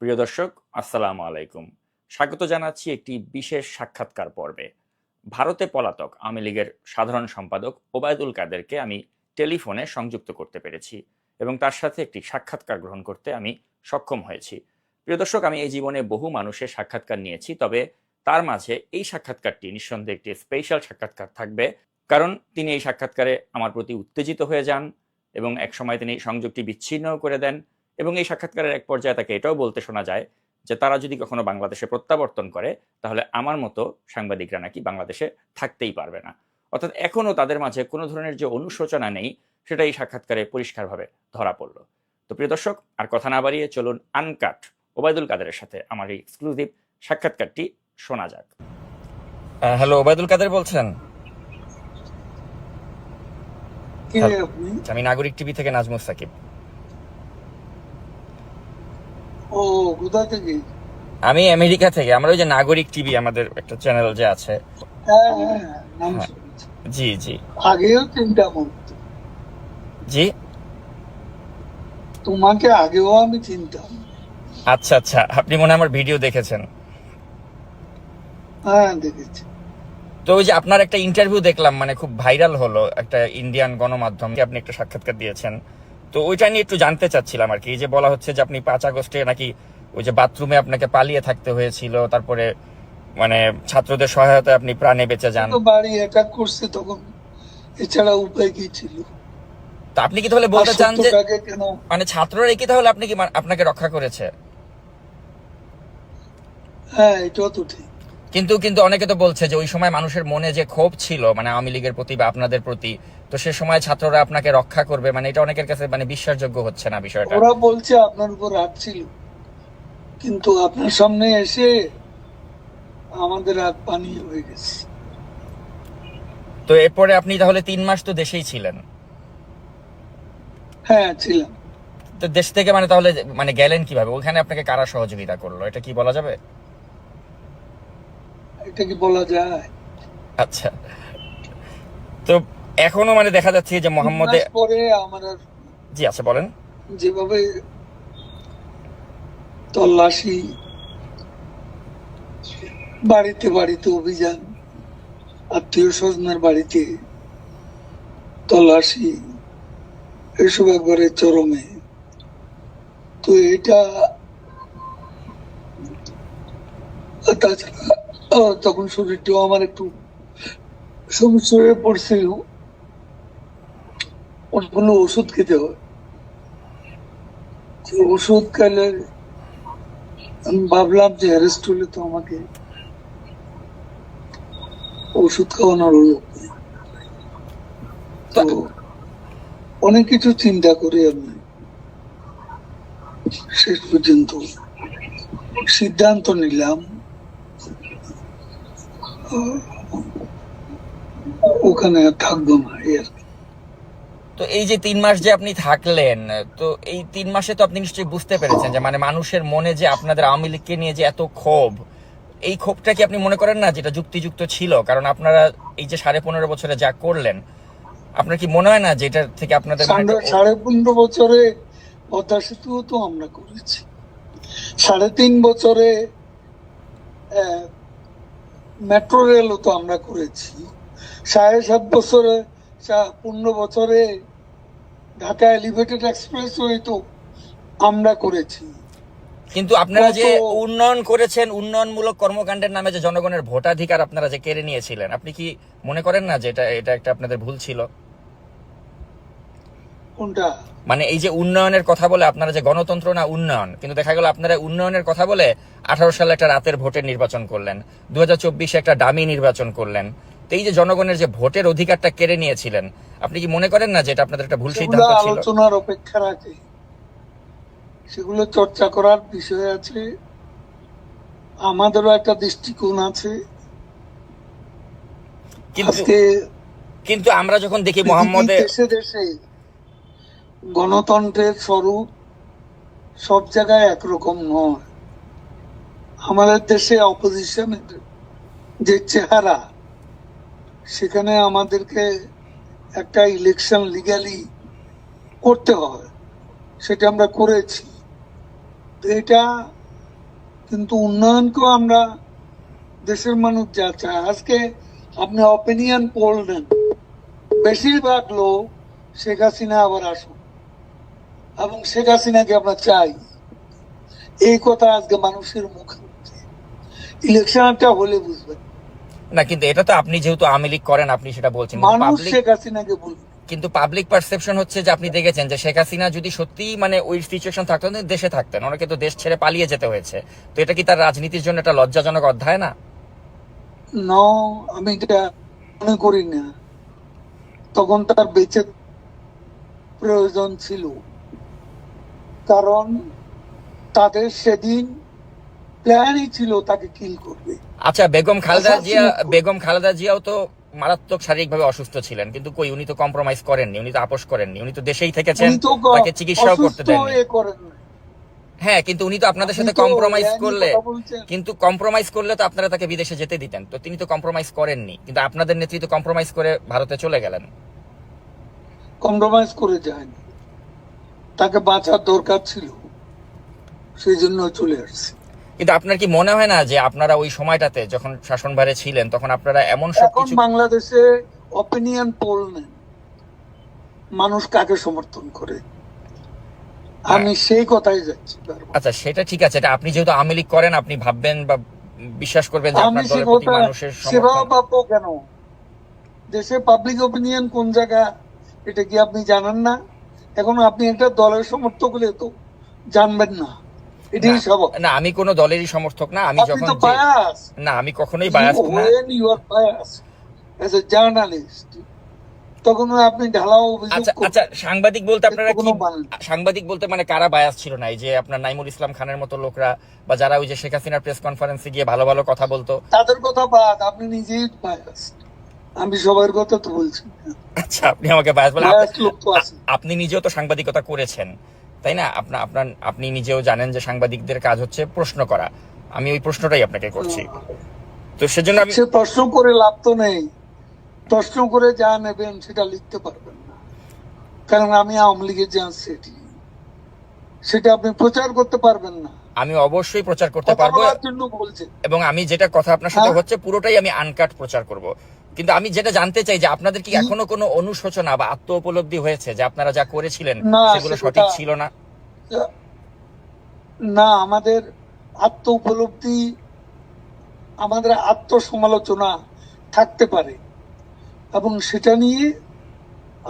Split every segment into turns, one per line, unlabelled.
প্রিয় দর্শক, আসসালামু আলাইকুম। স্বাগত জানাচ্ছি একটি বিশেষ সাক্ষাৎকার পর্বে। ভারতে পলাতক আওয়ামী লীগের সাধারণ সম্পাদক ওবায়দুল কাদেরকে আমি টেলিফোনে সংযুক্ত করতে পেরেছি এবং তার সাথে একটি সাক্ষাৎকার গ্রহণ করতে আমি সক্ষম হয়েছি। প্রিয় দর্শক, আমি এই জীবনে বহু মানুষের সাক্ষাৎকার নিয়েছি, তবে তার মাঝে এই সাক্ষাৎকারটি নিঃসন্দেহে একটি স্পেশাল সাক্ষাৎকার থাকবে, কারণ তিনি এই সাক্ষাৎকারে আমার প্রতি উত্তেজিত হয়ে যান এবং একসময় তিনি সংযোগটি বিচ্ছিন্ন করে দেন এবং এই সাক্ষাৎকারের এক পর্যায়ে তাকে এটাও বলতে শোনা যায় যে তারা যদি কখনো বাংলাদেশে প্রত্যাবর্তন করে তাহলে আমার মতো সাংবাদিকরা নাকি বাংলাদেশে থাকতেই পারবে না। অর্থাৎ এখনো তাদের মাঝে কোনো ধরনের যে অনুশোচনা নেই সেটা এই সাক্ষাৎকারে পরিষ্কারভাবে ধরা পড়ল। তো প্রিয় দর্শক, আর কথা না বাড়িয়ে চলুন আনকাট ওবায়দুল কাদেরের সাথে আমার এই এক্সক্লুসিভ সাক্ষাৎকারটি শোনা যাক। হ্যালো, ওবায়দুল কাদের বলছেন? আমি নাগরিক টিভি থেকে নাজমুস সাকিব।
ও, কোথা থেকে?
আমি আমেরিকা থেকে। আমরা ওই যে নাগরিক টিভি, আমাদের একটা চ্যানেল যে আছে।
হ্যাঁ হ্যাঁ, নাম
হ্যাঁ।
শুনেছি।
জি জি
আগেও চিন্তা করতো,
জি।
তোমাকে আগেও আমি চিনতাম।
আচ্ছা আচ্ছা, আপনি মনে হয় আমার ভিডিও দেখেছেন।
হ্যাঁ, দেখেছি।
তো ওই যে আপনার একটা ইন্টারভিউ দেখলাম, মানে খুব ভাইরাল হলো, একটা ইন্ডিয়ান গণমাধ্যমে আপনি একটা সাক্ষাৎকার দিয়েছেন। তো ওইটা নিয়ে একটু জানতে চাচ্ছিলাম আর কি। এই যে বলা হচ্ছে যে আপনি 5 আগস্টে নাকি ওই যে বাথরুমে আপনাকে পালিয়ে থাকতে হয়েছিল, তারপরে মানে ছাত্রদের সহায়তায় আপনি প্রাণে বেঁচে যান।
তো বাড়ি অ্যাটাক করছে তখন, এছাড়া উপায় কি ছিল?
তো আপনি কি তাহলে বলতে চান যে
সত্যটাকে কেন?
মানে ছাত্ররা কি তাহলে আপনি কি আপনাকে রক্ষা করেছে?
হ্যাঁ, এটাও তো ঠিক।
কিন্তু কিন্তু অনেকে তো বলছে যে ওই সময় মানুষের মনে যে ক্ষোভ ছিল মানে আওয়ামী লীগের প্রতি বা আপনাদের প্রতি, তো সে সময় ছাত্ররা আপনাকে রক্ষা করবে, মানে এটা অনেকের কাছে মানে বিশ্বাসযোগ্য হচ্ছে না বিষয়টা।
ওরা বলছে আপনার উপর রাগ ছিল, কিন্তু আপনার সামনে এসে আমাদের রাগ পানি হয়ে গেছে।
তো এরপরে আপনি তাহলে 3 মাস তো দেশেই ছিলেন।
হ্যাঁ, ছিলাম।
তো দেশ থেকে মানে তাহলে মানে গেলেন কিভাবে? ওখানে আপনাকে কারা সহযোগিতা করলো, এটা কি বলা যাবে?
এটা কি বলা যায়?
আচ্ছা। তো এখনো মানে দেখা যাচ্ছে যে
3
মোহাম্মদে।
মাস পরে আমার আর
জি আচ্ছা, বলেন।
যেভাবে তল্লাশি, বাড়িতে বাড়িতে অভিযান, আত্মীয় স্বজনের বাড়িতে তল্লাশি, এসব একবারে চরমে। তো এটা তাছাড়া তখন শরীরটাও আমার একটু সমস্যা হয়ে পড়ছিল, অনেকগুলো ওষুধ খেতে হয়। ওষুধ খেলে আমি ভাবলাম যে অ্যারেস্ট হলে তো আমাকে ওষুধ খাওয়ানোর হলো। তো অনেক কিছু চিন্তা করে আমি শেষ পর্যন্ত সিদ্ধান্ত নিলাম ওখানে আর থাকবো না।
তো এই যে 3 মাস যে আপনি থাকলেন, তো এই 3 মাসে তো আপনি নিশ্চয়ই বুঝতে পেরেছেন যে মানে মানুষের মনে যে আপনাদের আওয়ামী লীগকে নিয়ে যে এত ক্ষোভ, এই ক্ষোভটা কি আপনি মনে করেন না যেটা যুক্তিযুক্ত ছিল? কারণ আপনারা এই যে 15.5 বছরে যা করলেন, আপনার কি মনে হয় না যে এটা থেকে আপনাদের
15.5 বছরে পদ্মা সেতুও তো আমরা করেছি, 3.5 বছরে মেট্রো রেলও তো আমরা করেছি, 7.5 বছরে 15 বছরে ঢাকা এলিভেটেড এক্সপ্রেসওয়ে তো আমরা করেছি।
কিন্তু আপনারা যে উন্নয়ন করেছেন, উন্নয়নমূলক কর্মকাণ্ডের নামে যে জনগণের ভোটাধিকার আপনারা যে কেড়ে নিয়েছিলেন, আপনি কি মনে করেন না যে এটা একটা আপনাদের ভুল ছিল?
কোনটা?
মানে এই যে উন্নয়নের কথা বলে আপনারা যে গণতন্ত্র না উন্নয়ন, কিন্তু দেখা গেল আপনারা উন্নয়নের কথা বলে 18 সালে একটা রাতের ভোটের নির্বাচন করলেন, 2024 একটা ডামি নির্বাচন করলেন। তো এই যে জনগণের যে ভোটের অধিকারটা কেড়ে নিয়েছিলেন, আপনি কি মনে করেন না যে এটা আপনাদের একটা ভুল সিদ্ধান্ত ছিল?
আলোচনার অপেক্ষা রাখে, সেগুলো চর্চা করার বিষয় আছে, আমাদেরও একটা দৃষ্টিকোণ আছে।
কিন্তু আমরা যখন দেখি মোহাম্মদে
দেশে দেশে গণতন্ত্রের স্বরূপ সব জায়গায় একরকম নয়। আমাদের দেশে অপোজিশনের যে চেহারা, সেখানে আমাদেরকে একটা ইলেকশন লিগ্যালি করতে হয়, সেটা আমরা করেছি। এটা কিন্তু উন্নয়নকেও আমরা দেশের মানুষ যা চায়, আজকে আপনি অপিনিয়ন পোল নেন, বেশিরভাগ লোক শেখ হাসিনা আবার আসুন এবং শেখ হাসিনাকে আমরা চাই, এই কথা আজকে মানুষের মুখে উঠছে। ইলেকশনটা হলে বুঝবেন।
না, কিন্তু এটা তো আপনি যেহেতু আওয়ামী লীগ করেন আপনি সেটা বলছেন,
মানুষ শেখ হাসিনাকে বলবে।
কিন্তু পাবলিক পারসেপশন হচ্ছে যে আপনি দেখেছেন যে শেখ হাসিনা যদি সত্যি মানে ওই সিচুয়েশন থাকতো না, দেশে থাকতেন, ওনাকে তো দেশ ছেড়ে পালিয়ে যেতে হয়েছে। তো এটা কি তার রাজনীতির জন্য একটা লজ্জাজনক অধ্যায় না?
ন, আমি এটা মনে করি না। তখন তার বেঁচে প্রয়োজন ছিল, কারণ তাদের সেদিন প্ল্যানই ছিল তাকে কিল করবে।
আচ্ছা, বেগম খালেদা জিয়াও তো মারাত্মক শারীরিকভাবে অসুস্থ ছিলেন, কিন্তু কই উনি তো কম্প্রোমাইজ করেননি, উনি তো আপোষ করেননি, উনি তো দেশেই থেকেছেন,
উনি তো
তাকে চিকিৎসাও করতে
অসুস্থ
দেননি।
হয়ে করেন না।
হ্যাঁ, কিন্তু উনি তো আপনাদের
আপনি
সাথে
তো
কম্প্রোমাইজ
জ্ঞানী
করলে,
কথা বলছেন।
কিন্তু কম্প্রোমাইজ করলে তো আপনারা তাকে বিদেশে যেতে দিতেন, তো তিনি তো কম্প্রোমাইজ করেননি, কিন্তু আপনাদের নেতৃত্ব কম্প্রোমাইজ করে ভারতে চলে গেলেন।
কম্প্রোমাইজ করে যায়নি, তাকে বাঁচার দরকার ছিল, সেই জন্য চলে আসছে।
কিন্তু আপনার কি মনে হয় না যে আপনারা ওই সময়টাতে যখন শাসনভারে ছিলেন তখন আপনারা এমন
এখন
সবকিছু,
বাংলাদেশে অপিনিয়ন পোল নেন, মানুষ কাকে সমর্থন করে, আমি সেই কথাই যাচ্ছি বারবার।
আচ্ছা সেটা ঠিক আছে, এটা আপনি যেহেতু আওয়ামী লীগ করেন আপনি ভাববেন বা বিশ্বাস করবেন যে
আমি
আপনার
সে
দলের প্রতি
কথা
মানুষের
সেভাবে
সমর্থন।
পাবো কেন? দেশে পাবলিক অপিনিয়ন কোন জায়গা, এটা কি আপনি জানেন না? এখন আপনি একটা দলের সমর্থক হলে তো জানবেন না, এটাই স্বভাব।
না, আমি কোনো দলেরই সমর্থক না, আমি
আপনি
যখন
তো বায়াস,
না, আমি কখনোই বায়াস না।
when you are biased as a journalist, তখন আপনি ঢালাও অভিযোগ
আচ্ছা
করবেন।
আচ্ছা, সাংবাদিক বলতে আপনারা
এর
কি,
কোনো মানে নেই।
সাংবাদিক বলতে মানে কারা বায়াস ছিল না? এই যে আপনার নাইমুল ইসলাম খানের মতো লোকরা, বা যারা ওই যে শেখ হাসিনার প্রেস কনফারেন্সে গিয়ে ভালো ভালো কথা বলতো?
তাদের কথা বাদ, আপনি নিজেই বায়াস। আমি সবার কথা তো বলছি না।
আচ্ছা, আপনি আমাকে বায়াস বলেন?
Biased লোক তো আছে।
আপনি নিজেও তো সাংবাদিকতা করেছেন, তাই না? আপনি নিজেও জানেন যে সাংবাদিকদের কাজ হচ্ছে প্রশ্ন করা। আমি ওই প্রশ্নটাই আপনাকে করছি, তো সেজন্য আমি
সে প্রশ্ন করে লাভ তো নেই, প্রশ্ন করে যা নেবেন সেটা লিখতে পারবেন না, কারণ আমি আওয়ামী লীগের যে সেটি, সেটা আপনি প্রচার করতে পারবেন না।
আমি অবশ্যই প্রচার করতে
কথা
পারবো,
বলার জন্য বলছেন।
এবং আমি যেটা কথা আপনার সাথে
হ্যাঁ?
হচ্ছে পুরোটাই আমি আনকাট প্রচার করব। কিন্তু আমি যেটা জানতে চাই যে আপনাদের কি এখনো কোনো অনুশোচনা বা আত্ম উপলব্ধি হয়েছে যে আপনারা যা করেছিলেন
না,
সেগুলো
সেটা
সঠিক ছিল না?
না, আমাদের আত্ম উপলব্ধি, আমাদের আত্মসমালোচনা থাকতে পারে, এবং সেটা নিয়ে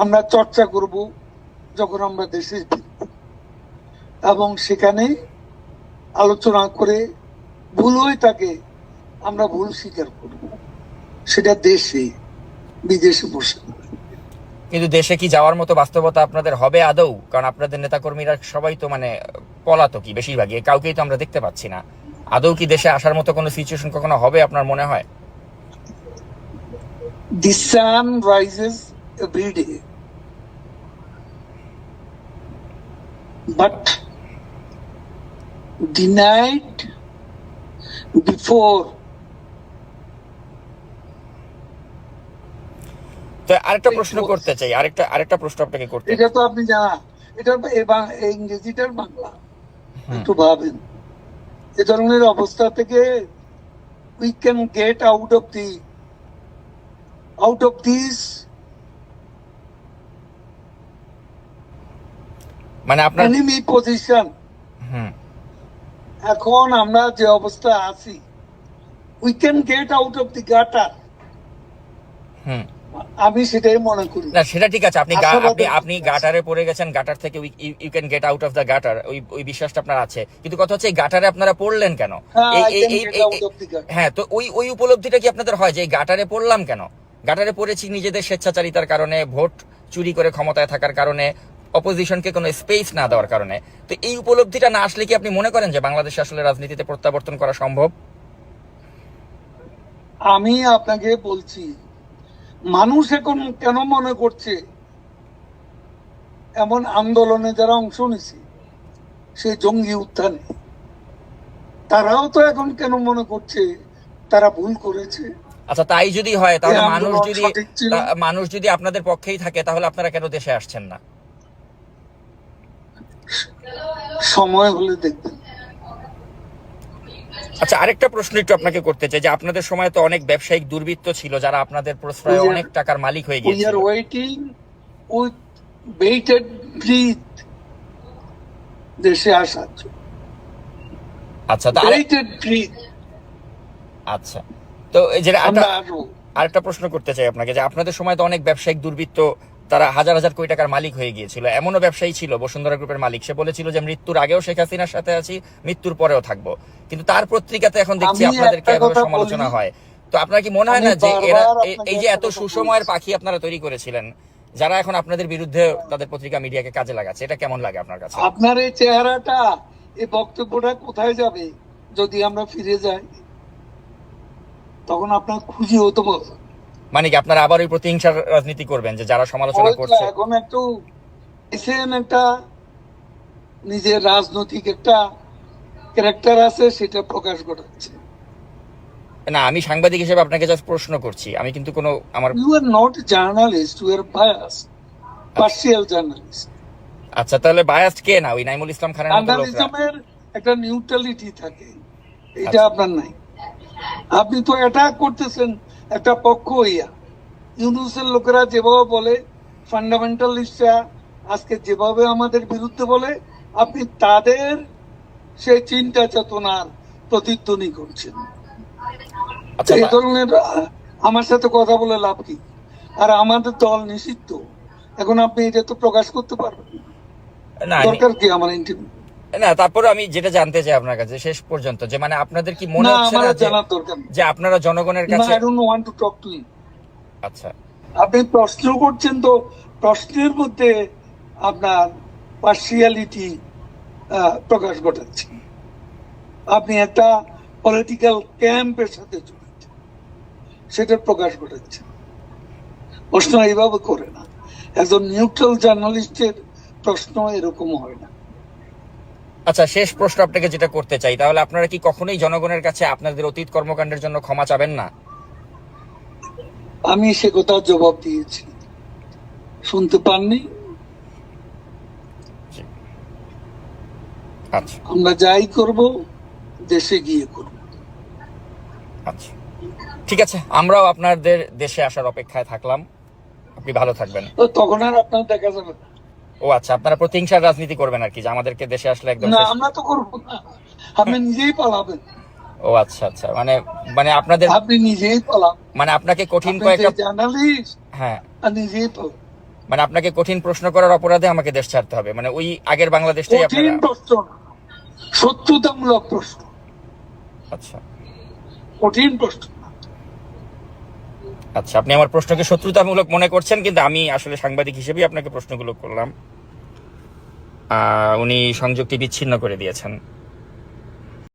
আমরা চর্চা করব যখন আমরা দেশে ফিরব, এবং সেখানে আলোচনা করে ভুল হয়ে থাকে আমরা ভুল স্বীকার করব, সেটা দেশে বিদেশে বসে।
কিন্তু দেশে কি যাওয়ার মতো বাস্তবতা আপনাদের হবে আদৌ? কারণ আপনাদের নেতাকর্মীরা সবাই তো মানে পলাতকই বেশিরভাগই, কাউকেই তো আমরা দেখতে পাচ্ছি না। আদৌ কি দেশে আসার মতো কোনো সিচুয়েশন কখনো হবে আপনার মনে হয়?
The sun rises every day, but the night before.
তো আরেকটা প্রশ্ন করতে চাই, আরেকটা প্রশ্ন আপনাকে করতে।
এটা তো আপনি জানা, এটা ইংরেজিটার বাংলা, একটু ভাবেন। এ ধরনের অবস্থা থেকে we can get out of this,
মানে আপনার
enemy position. এখন আমরা যে অবস্থা আছি, we can get out of the gutter. আমি সেটাই মনে করি।
না সেটা ঠিক আছে, আপনি
আশাবাদের
আপনি
ঠিক আছে।
গাটারে পড়ে গেছেন, গাটার থেকে you can get out of the gutter, ওই বিশ্বাসটা আপনার আছে। কিন্তু কথা হচ্ছে এই গাটারে আপনারা পড়লেন কেন?
হ্যাঁ, I
এই
can
এই
get
এই-
out of the gutter.
হ্যাঁ, তো ওই উপলব্ধিটা কি আপনাদের হয় যে এই গাটারে পড়লাম কেন? গাটারে পড়েছি নিজেদের স্বেচ্ছাচারিতার কারণে, ভোট চুরি করে ক্ষমতায় থাকার কারণে, অপোজিশনকে কোনো স্পেস না দেওয়ার কারণে। তো এই উপলব্ধিটা না আসলে কি আপনি মনে করেন যে বাংলাদেশে আসলে রাজনীতিতে প্রত্যাবর্তন করা সম্ভব?
আমি আপনাকে বলছি, মানুষ এখন কেন মনে করছে, এমন আন্দোলনে যারা অংশ নিছে, সেই জঙ্গি উত্থানে, তারাও তো এখন কেন মনে করছে তারা ভুল করেছে?
আচ্ছা, তাই যদি হয় তাহলে
এই আন্দোলন সঠিক ছিল।
মানুষ যদি আপনাদের পক্ষেই থাকে তাহলে আপনারা কেন দেশে আসছেন না?
সময় হলে দেখবেন।
আচ্ছা, আরেকটা প্রশ্ন একটু আপনাকে করতে চাই যে আপনাদের সময় তো অনেক ব্যবসায়িক দুর্বৃত্ত ছিল যারা আপনাদের প্রশ্রয়ে
We are-
অনেক টাকার মালিক হয়ে
We
গিয়েছিল।
are waiting with bated breath দেশে আসার জন্য।
আচ্ছা,
Bated breath
আচ্ছা, তো এই যেটা
আমরা আসবো।
আরেকটা প্রশ্ন করতে চাই আপনাকে যে আপনাদের সময় তো অনেক ব্যবসায়িক দুর্বৃত্ত তারা হাজার হাজার কোটি টাকার মালিক হয়ে গিয়েছিল। এমনও ব্যবসায়ী ছিল বসুন্ধরা গ্রুপের মালিক, সে বলেছিল যে মৃত্যুর আগেও শেখ হাসিনার সাথে আছি, মৃত্যুর পরেও থাকবো, কিন্তু তার পত্রিকাতে এখন দেখছি
আমি
আপনাদেরকে
একটা
এভাবে
কথা
সমালোচনা
বলি,
হয়। তো আপনার কি মনে হয়
আমি
না যে এরা
বারবার আপনাকে
এই যে এত
একটা কথা
সুসময়ের
বলছি।
পাখি আপনারা তৈরি করেছিলেন, যারা এখন আপনাদের বিরুদ্ধে তাদের পত্রিকা মিডিয়াকে কাজে লাগাচ্ছে, এটা কেমন লাগে আপনার কাছে?
আপনার এই চেহারাটা, এই বক্তব্যটা কোথায় যাবে যদি আমরা ফিরে যাই? তখন আপনার খুশি হতে বলছেন।
মানে কি আপনারা আবার ওই প্রতিহিংসার রাজনীতি করবেন যে যারা সমালোচনা করছে?
এখন একটু এসেন, একটা নিজের রাজনৈতিক একটা ক্যারেক্টার আছে, সেটা প্রকাশ ঘটাচ্ছে।
না, আমি সাংবাদিক হিসেবে আপনাকে জাস্ট প্রশ্ন করছি, আমি কিন্তু কোনো আমার
you are not journalist, you are bias, partial journalist.
আচ্ছা, তাহলে বায়াসড কে না ওই নাইমুল ইসলাম খানের মতো লোকরা?
জার্নালিজমের একটা নিউট্রালিটি থাকে, এটা
আচ্ছা।
আপনার নাই। আপনি তো অ্যাটাক করতেছেন একটা পক্ষ হইয়া। ইউনুসের লোকেরা যেভাবে বলে, ফান্ডামেন্টালিস্টরা আজকে যেভাবে আমাদের বিরুদ্ধে বলে, আপনি তাদের সেই চিন্তা চেতনার প্রতিধ্বনি করছেন।
আচ্ছা,
এই ধরনের আমার সাথে কথা বলে লাভ কি? আর আমাদের দল নিষিদ্ধ, এখন আপনি এটা তো প্রকাশ করতে পারবেন না।
না
দরকার কি আমার ইন্টারভিউ?
না, তারপরে আমি যেটা জানতে চাই আপনার কাছে শেষ পর্যন্ত, যে মানে আপনাদের কি মনে
না,
হচ্ছে
আমার
না যে
জানার দরকার নেই।
যে আপনারা জনগণের
No,
কাছে?
I don't want to talk to you.
আচ্ছা,
আপনি প্রশ্ন করছেন, তো প্রশ্নের মধ্যে আপনার পার্সিয়ালিটি প্রকাশ ঘটাচ্ছেন। আপনি একটা পলিটিক্যাল ক্যাম্পের সাথে জড়িত, সেটার প্রকাশ ঘটাচ্ছেন। প্রশ্ন এইভাবে করে না। একজন নিউট্রাল জার্নালিস্টের প্রশ্ন এরকম হয় না।
আচ্ছা, শেষ প্রশ্ন আপনাকে যেটা করতে চাই, তাহলে আপনারা কি কখনোই জনগণের কাছে আপনাদের অতীত কর্মকাণ্ডের জন্য ক্ষমা চাবেন না?
আমি সে কথা জবাব দিয়েছি, শুনতে পাননি?
আচ্ছা,
আমরা যাই করব দেশে গিয়ে করব।
আচ্ছা, ঠিক আছে, আমরাও আপনাদের দেশে আসার অপেক্ষায় থাকলাম। আপনি ভালো থাকবেন।
তো তখন আর আপনার দেখা যাবে না।
ও আচ্ছা, আপনারা প্রতিহিংসার রাজনীতি করবেন আর কি, যে আমাদেরকে দেশে আসলে একদম
না,
শেষ-
আমরা তো করবো না, আপনি নিজেই পালাবেন।
ও আচ্ছা, আচ্ছা, মানে মানে আপনাদের
আপনি নিজেই পালান,
মানে আপনাকে কঠিন
আপনি
কয়েকটা,
জার্নালিস্ট,
হ্যাঁ,
আর নিজেই পালান।
মানে আপনাকে কঠিন প্রশ্ন করার অপরাধে আমাকে দেশ ছাড়তে হবে, মানে ওই আগের বাংলাদেশটাই
কঠিন
আপনারা?
প্রশ্ন না, সত্যতামূলক প্রশ্ন,
আচ্ছা,
কঠিন প্রশ্ন না।
আচ্ছা, আপনি আমার প্রশ্নকে শত্রুতামূলক মনে করছেন, কিন্তু আমি আসলে সাংবাদিক হিসেবেই আপনাকে প্রশ্নগুলো করলাম। উনি সংযুক্তি বিচ্ছিন্ন করে দিয়েছেন।